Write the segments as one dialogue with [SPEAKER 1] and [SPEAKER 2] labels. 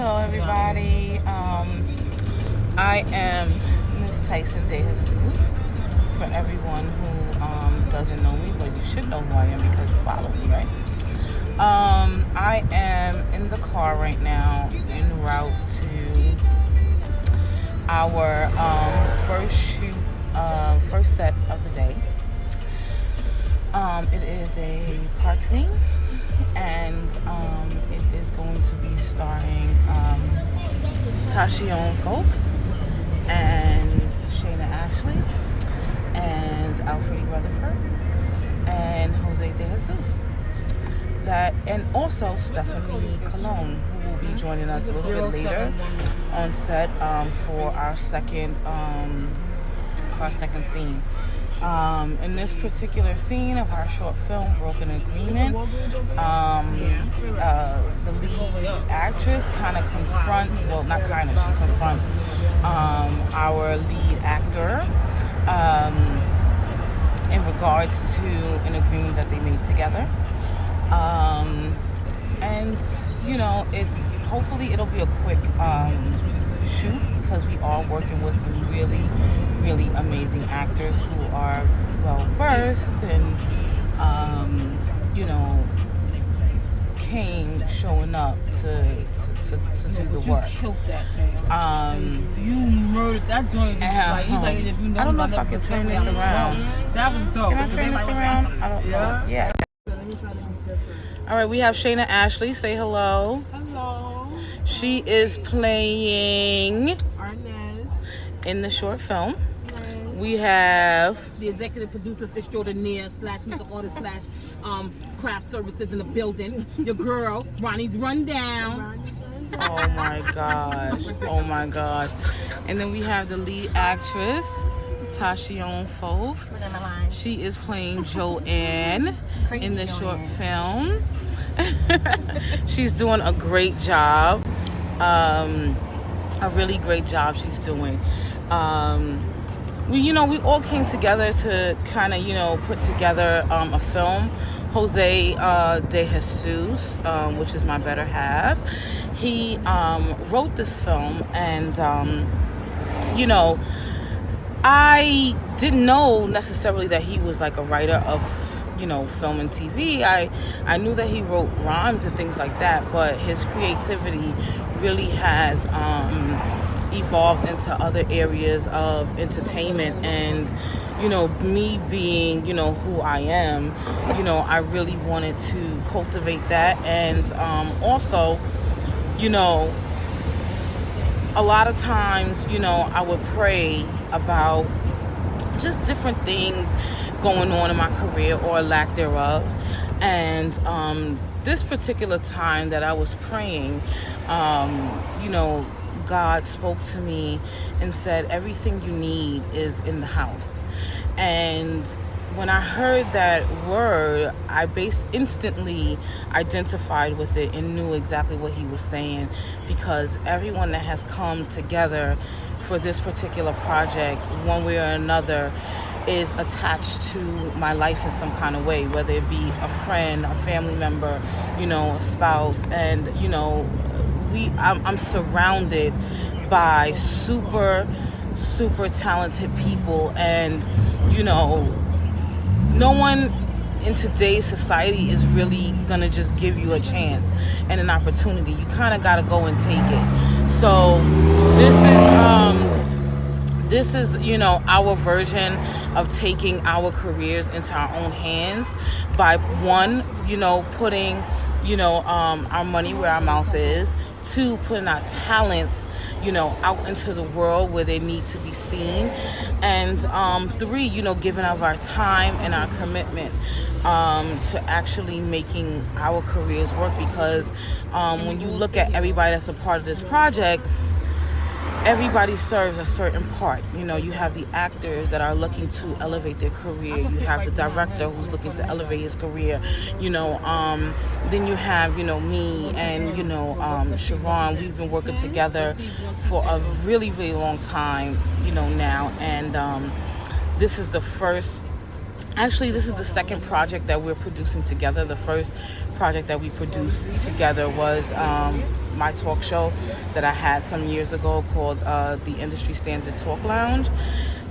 [SPEAKER 1] Hello, everybody. I am Miss Tyson de Jesus. For everyone who doesn't know me, but you should know who I am because you follow me, right? I am in the car right now en route to our first shoot, first set of the day. It is a park scene, and it is going to be starring Tashion Folks and Shayna Ashley and Alfred Rutherford and Jose de Jesus. That and also Stephanie Cologne, who will be joining us a little bit later on set for our second scene. In this particular scene of our short film, Broken Agreement, the lead actress kind of confronts, well, not kind of, she confronts our lead actor in regards to an agreement that they made together. And, you know, hopefully it'll be a quick shoot because we are working with some really, really amazing actors who are well versed and, you know, came showing up to do the work.
[SPEAKER 2] You killed that shit. You murdered that joint. He's like, if you know,
[SPEAKER 1] I don't know if I can turn this around.
[SPEAKER 2] That was dope.
[SPEAKER 1] Can I turn this around? I don't know. Yeah.
[SPEAKER 2] Let me try to be different.
[SPEAKER 1] All right, we have Shayna Ashley. Say hello.
[SPEAKER 2] Hello.
[SPEAKER 1] She is playing
[SPEAKER 2] Arnez.
[SPEAKER 1] in the short film. We have
[SPEAKER 2] The executive producers extraordinaire / makeup artist / craft services in the building. Your girl, Ronnie's Rundown.
[SPEAKER 1] oh my gosh. And then we have the lead actress, Tashion Folks. She is playing Joanne in the short film. She's doing a great job. A really great job she's doing. We all came together to kind of, put together a film. Jose de Jesus, which is my better half, he wrote this film, and I didn't know necessarily that he was like a writer of film and TV. I knew that he wrote rhymes and things like that, but his creativity really has evolved into other areas of entertainment. And me being who I am, I really wanted to cultivate that. And also a lot of times I would pray about just different things going on in my career or lack thereof. And this particular time that I was praying, God spoke to me and said, everything you need is in the house. And when I heard that word, I instantly identified with it and knew exactly what he was saying, because everyone that has come together for this particular project, one way or another, is attached to my life in some kind of way, whether it be a friend, a family member, a spouse. And I'm surrounded by super talented people, and no one in today's society is really gonna just give you a chance and an opportunity. You kind of gotta go and take it. So this is our version of taking our careers into our own hands by one, putting our money where our mouth is. 2, putting our talents, out into the world where they need to be seen. And 3, giving of our time and our commitment to actually making our careers work. Because when you look at everybody that's a part of this project, everybody serves a certain part. You have the actors that are looking to elevate their career. You have the director who's looking to elevate his career. Then you have, me and, Siobhan. We've been working together for a really, really long time, now. And this is the first Actually, this is the second project that we're producing together. The first project that we produced together was my talk show that I had some years ago called the Industry Standard Talk Lounge.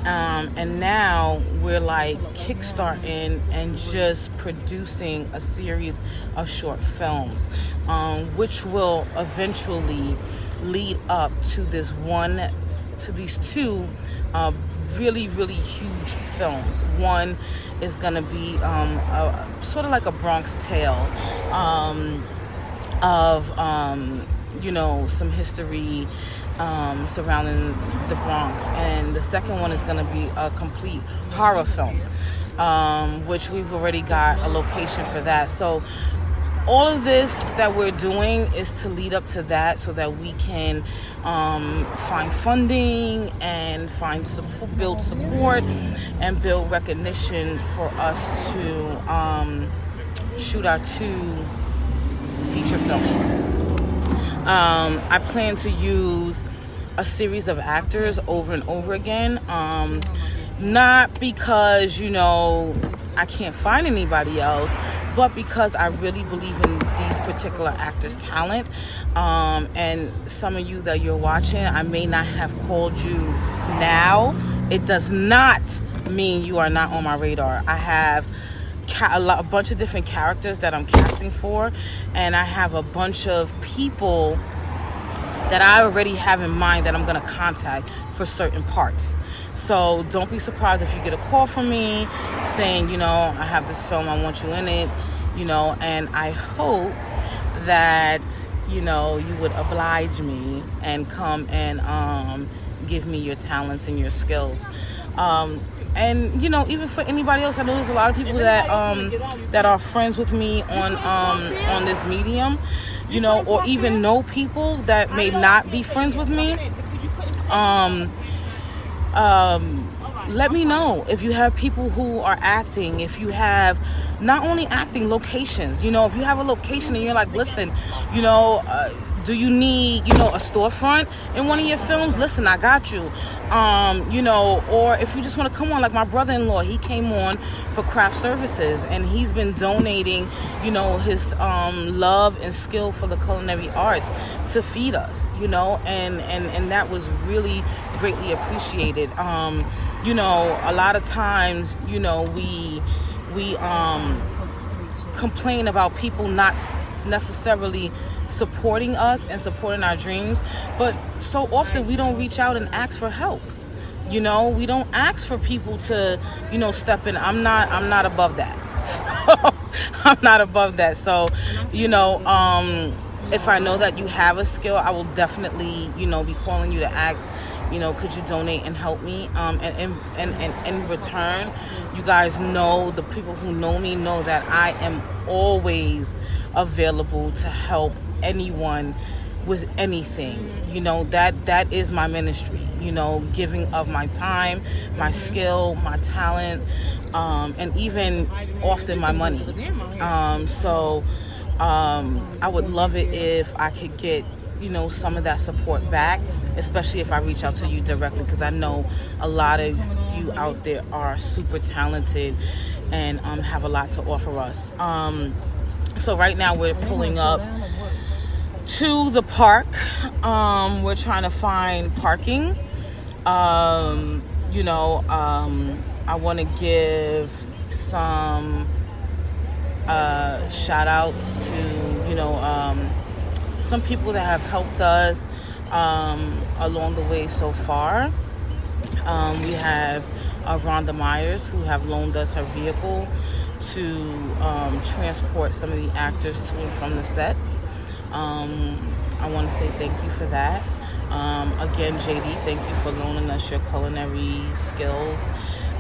[SPEAKER 1] And now we're like kickstarting and just producing a series of short films, which will eventually lead up to these two really, really huge films. One is going to be sort of like a Bronx tale of, some history surrounding the Bronx. And the second one is going to be a complete horror film, which we've already got a location for that. So all of this that we're doing is to lead up to that so that we can find funding and build support and build recognition for us to shoot our 2 feature films. I plan to use a series of actors over and over again, not because, I can't find anybody else, but because I really believe in these particular actors' talent. And some of you that you're watching, I may not have called you now. It does not mean you are not on my radar. I have a bunch of different characters that I'm casting for, and I have a bunch of people that I already have in mind that I'm going to contact for certain parts. So don't be surprised if you get a call from me saying, I have this film, I want you in it, and I hope that, you would oblige me and come and give me your talents and your skills. And even for anybody else, I know there's a lot of people that are friends with me on this medium, or even know people that may not be friends with me. Let me know if you have people who are acting, if you have not only acting, locations. If you have a location and you're like, listen, do you need, a storefront in one of your films? Listen, I got you. Or if you just want to come on, like my brother-in-law, he came on for craft services, and he's been donating, his love and skill for the culinary arts to feed us, and that was really greatly appreciated. A lot of times, we complain about people not necessarily supporting us and supporting our dreams, but so often we don't reach out and ask for help. We don't ask for people to, step in. I'm not above that. I'm not above that. So, if I know that you have a skill, I will definitely, be calling you to ask, could you donate and help me? And in return, you guys know, the people who know me know that I am always available to help anyone with anything. That is my ministry, giving of my time, my skill, my talent, and even often my money. So I would love it if I could get, some of that support back, especially if I reach out to you directly, because I know a lot of you out there are super talented and have a lot to offer us. So right now we're pulling up to the park. We're trying to find parking. I want to give some shout outs to, some people that have helped us along the way so far. We have Rhonda Myers, who have loaned us her vehicle to transport some of the actors to and from the set. I want to say thank you for that. Again, JD, thank you for loaning us your culinary skills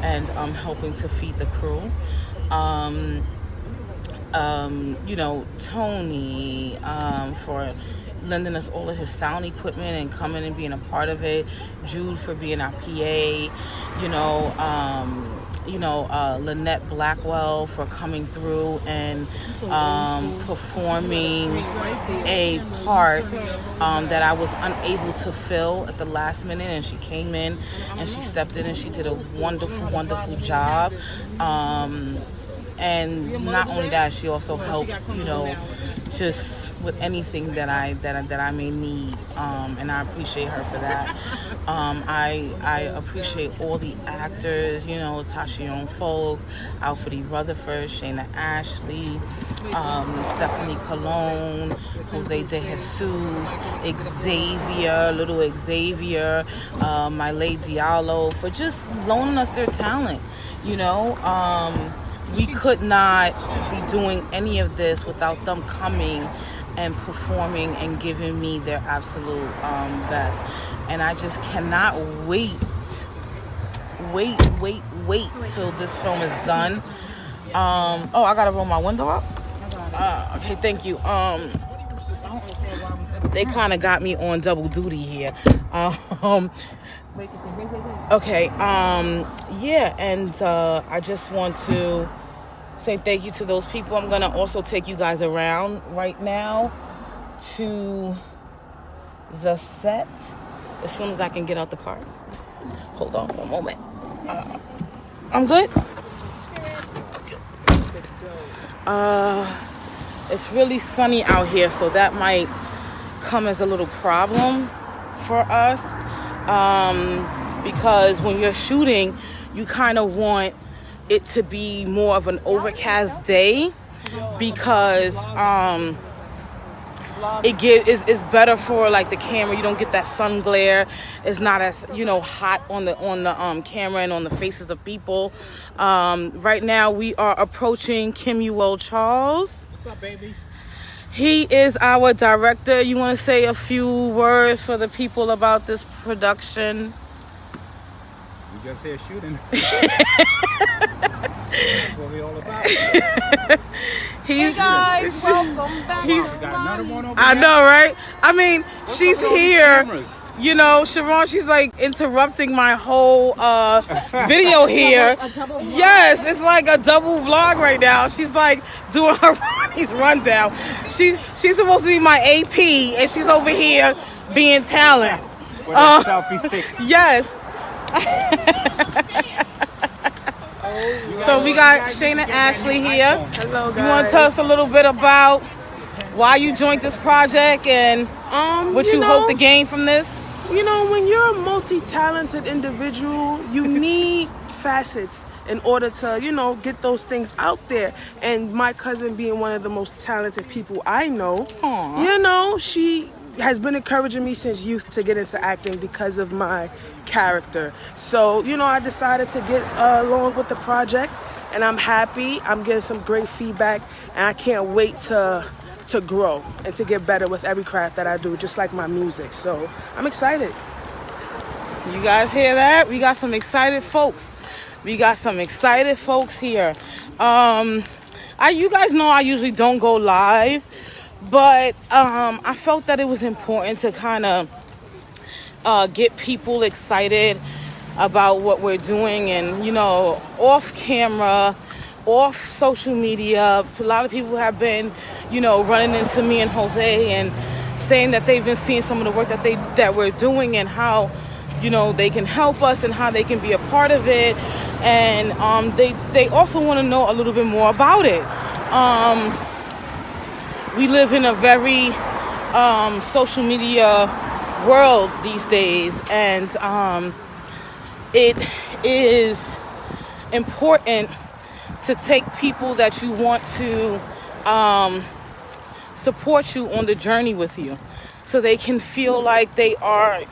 [SPEAKER 1] and helping to feed the crew. Tony, for lending us all of his sound equipment and coming and being a part of it. Jude for being our PA. Lynette Blackwell for coming through and performing a part that I was unable to fill at the last minute, and she came in and she stepped in and she did a wonderful, wonderful job. And not only that, she also helps, just with anything that I may need, and I appreciate her for that. I appreciate all the actors, Tasha Folk, Alfred E. Rutherford, Shayna Ashley, Stephanie Colon, Jose De Jesus, little Xavier, my lady Diallo, for just loaning us their talent. We could not be doing any of this without them coming and performing and giving me their absolute best. And I just cannot wait till this film is done. I gotta roll my window up? Okay, thank you. They kind of got me on double duty here. Okay, and I just want to say thank you to those people. I'm going to also take you guys around right now to the set as soon as I can get out the car. Hold on for a moment. I'm good? It's really sunny out here, so that might come as a little problem for us. Because when you're shooting, you kind of want it to be more of an overcast day, because it's better for like the camera. You don't get that sun glare. It's not as hot on the camera and on the faces of people. Right now we are approaching Kimuel Charles.
[SPEAKER 3] What's up, baby?
[SPEAKER 1] He is our director. You want to say a few words for the people about this production?
[SPEAKER 3] You just said shooting. That's what we all about.
[SPEAKER 2] Hey guys, welcome back.
[SPEAKER 3] We got another one over
[SPEAKER 1] I
[SPEAKER 3] there.
[SPEAKER 1] know, right? I mean, she's here.
[SPEAKER 3] Cameras?
[SPEAKER 1] Sharon, she's like interrupting my whole video here. Yes, it's like a double vlog right now. She's like doing her Ronnie's rundown. She's supposed to be my AP, and she's over here being talent.
[SPEAKER 3] With a selfie stick.
[SPEAKER 1] Yes. So we got Shayna Ashley here.
[SPEAKER 4] Hello, guys.
[SPEAKER 1] You want to tell us a little bit about why you joined this project and what you hope to gain from this?
[SPEAKER 4] When you're a multi-talented individual, you need facets in order to, get those things out there. And my cousin being one of the most talented people I know, she has been encouraging me since youth to get into acting because of my character. So, I decided to get along with the project, and I'm happy. I'm getting some great feedback, and I can't wait to grow and to get better with every craft that I do, just like my music. So I'm excited.
[SPEAKER 1] You guys hear that? We got some excited folks. We got some excited folks here. You guys know I usually don't go live, but I felt that it was important to kind of get people excited about what we're doing, and off camera, off social media, a lot of people have been running into me and Jose and saying that they've been seeing some of the work that we're doing, and how they can help us and how they can be a part of it, and they also want to know a little bit more about it. We live in a very social media world these days, and it is important to take people that you want to support you on the journey with you, so they can feel like they are,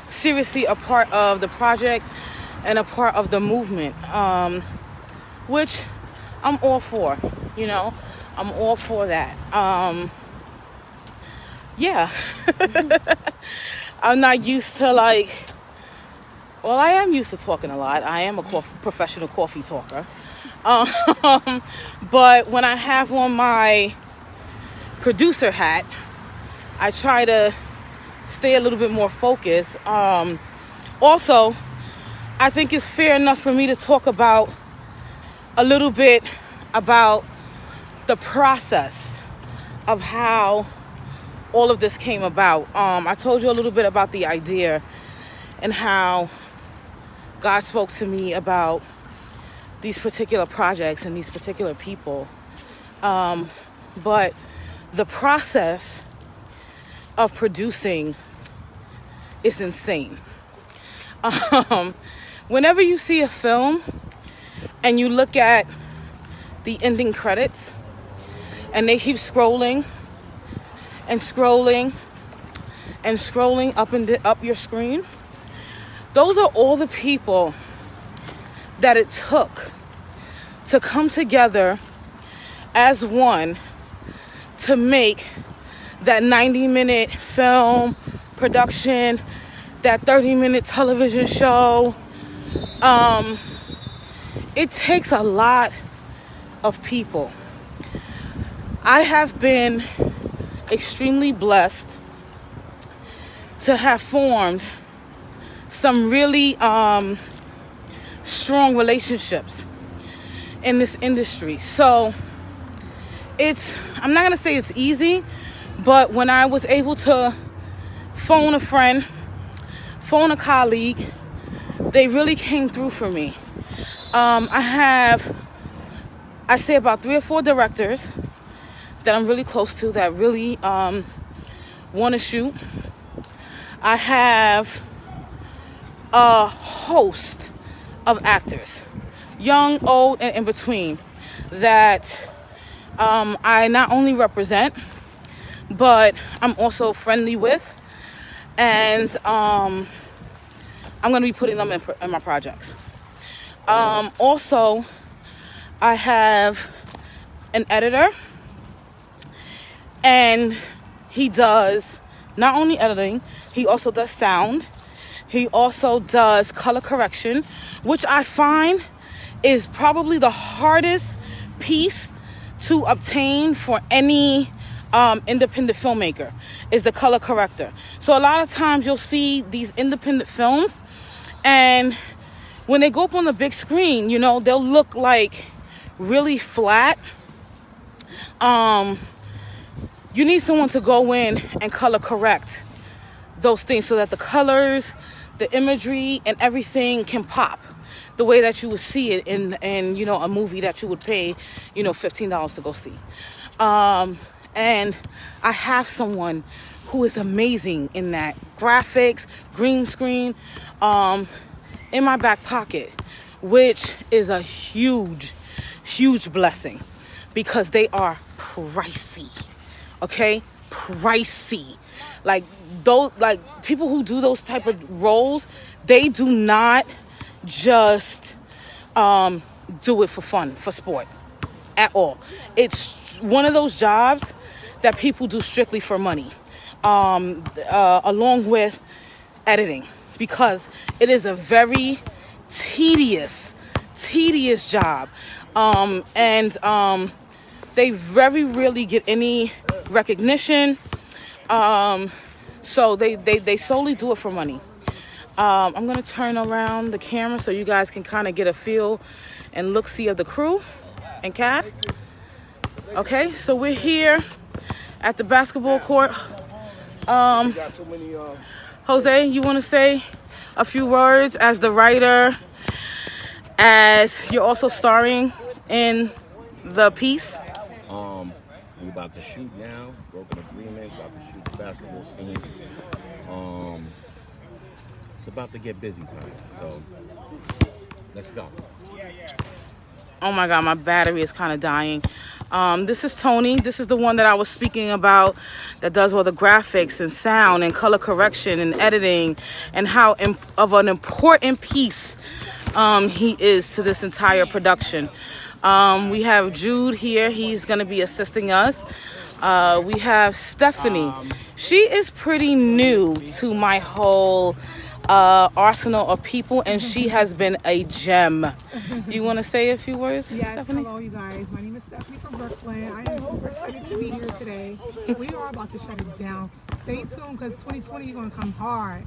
[SPEAKER 1] seriously a part of the project and a part of the movement, which I'm all for. I'm all for that. I'm not used to I am used to talking a lot. I am a professional coffee talker. But when I have on my producer hat, I try to stay a little bit more focused. Also, I think it's fair enough for me to talk about a little bit about the process of how all of this came about. I told you a little bit about the idea and how God spoke to me about these particular projects and these particular people. But the process of producing is insane. Whenever you see a film and you look at the ending credits and they keep scrolling and scrolling and scrolling up your screen, those are all the people that it took to come together as one to make that 90-minute film production, that 30-minute television show. It takes a lot of people. I have been extremely blessed to have formed some really strong relationships in this industry. So I'm not gonna say it's easy, but when I was able to phone a friend, phone a colleague, they really came through for me. I say about 3 or 4 directors that I'm really close to that really want to shoot. I have a host of actors, young, old, and in between, that I not only represent, but I'm also friendly with, and I'm going to be putting them in my projects. Also, I have an editor, and he does not only editing, he also does sound. He also does color correction, which I find is probably the hardest piece to obtain for any independent filmmaker, is the color corrector. So a lot of times you'll see these independent films, and when they go up on the big screen, you know, they'll look like really flat. You need someone to go in and color correct those things so that the colors, the imagery, and everything can pop the way that you would see it in you know, a movie that you would pay, you know, $15 to go see. And I have someone who is amazing in that. Graphics, green screen, in my back pocket, which is a huge, huge blessing because they are pricey. Okay? Pricey. Like those, like people who do those type of roles, they do not just do it for fun, for sport at all. It's one of those jobs that people do strictly for money, along with editing, because it is a very tedious job, and they very rarely get any recognition, so they solely do it for money. I'm gonna turn around the camera so you guys can kind of get a feel and look-see of the crew and cast. Okay, so we're here at the basketball court. Jose, you want to say a few words as the writer, as you're also starring in the piece?
[SPEAKER 5] We're about to shoot now. Broken agreement. About to shoot the basketball scene. It's about to get busy time. So let's go.
[SPEAKER 1] Oh my God, my battery is kind of dying. This is Tony. This is the one that I was speaking about that does all the graphics and sound and color correction and editing, and how of an important piece he is to this entire production. We have Jude here. He's going to be assisting us. We have Stephanie. She is pretty new to my whole arsenal of people, and she has been a gem. Do you want to say a few words,
[SPEAKER 6] Yes,
[SPEAKER 1] Stephanie?
[SPEAKER 6] hello you guys. My name is Stephanie from Brooklyn. I am super excited to be here today. We are about to shut it down. Stay tuned because 2020 is going to come hard.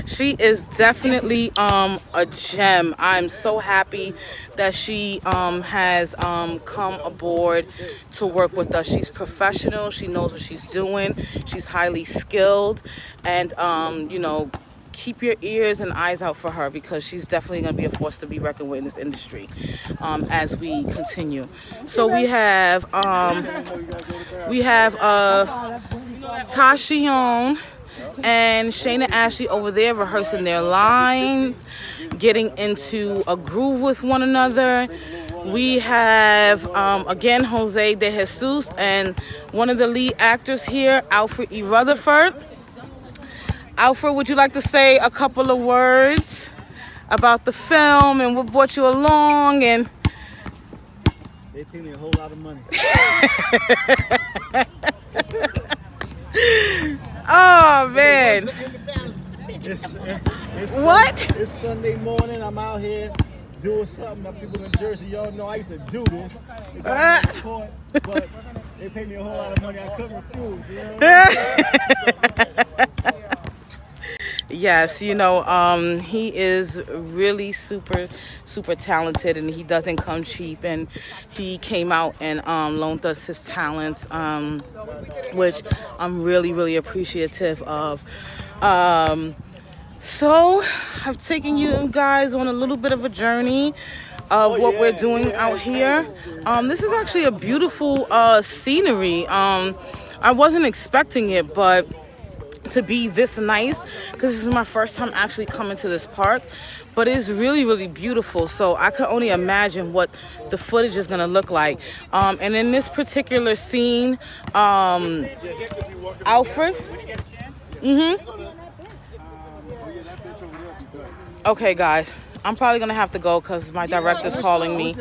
[SPEAKER 1] She is definitely a gem. I'm so happy that she has come aboard to work with us. She's professional. She knows what she's doing. She's highly skilled, and you know, keep your ears and eyes out for her because she's definitely going to be a force to be reckoned with in this industry as we continue. So we have Tashion and Shayna Ashley over there rehearsing their lines, getting into a groove with one another. We have, again, Jose De Jesus and one of the lead actors here, Alfred E. Rutherford. Alfred, would you like to say a couple of words about the film and what brought you along? And
[SPEAKER 3] They pay me a whole lot of money.
[SPEAKER 1] oh, man.
[SPEAKER 3] It's
[SPEAKER 1] What?
[SPEAKER 3] It's Sunday morning. I'm out here doing something that people in Jersey, y'all know I used to do this. They got me in court, but they pay me a whole lot of money. I couldn't refuse. You know what I mean?
[SPEAKER 1] Yes, you know, he is really super talented, and he doesn't come cheap, and he came out and loaned us his talents, which I'm really appreciative of. So I've taken you guys on a little bit of a journey of what we're doing out here. This is actually a beautiful scenery. I wasn't expecting it, but to be this nice, because this is my first time actually coming to this park, but it's really beautiful. So I could only imagine what the footage is gonna look like. And in this particular scene, Alfred, okay guys, I'm probably gonna have to go because my director's calling me.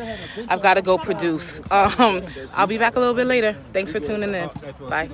[SPEAKER 1] I've got to go produce. I'll be back a little bit later. Thanks for tuning in. Bye.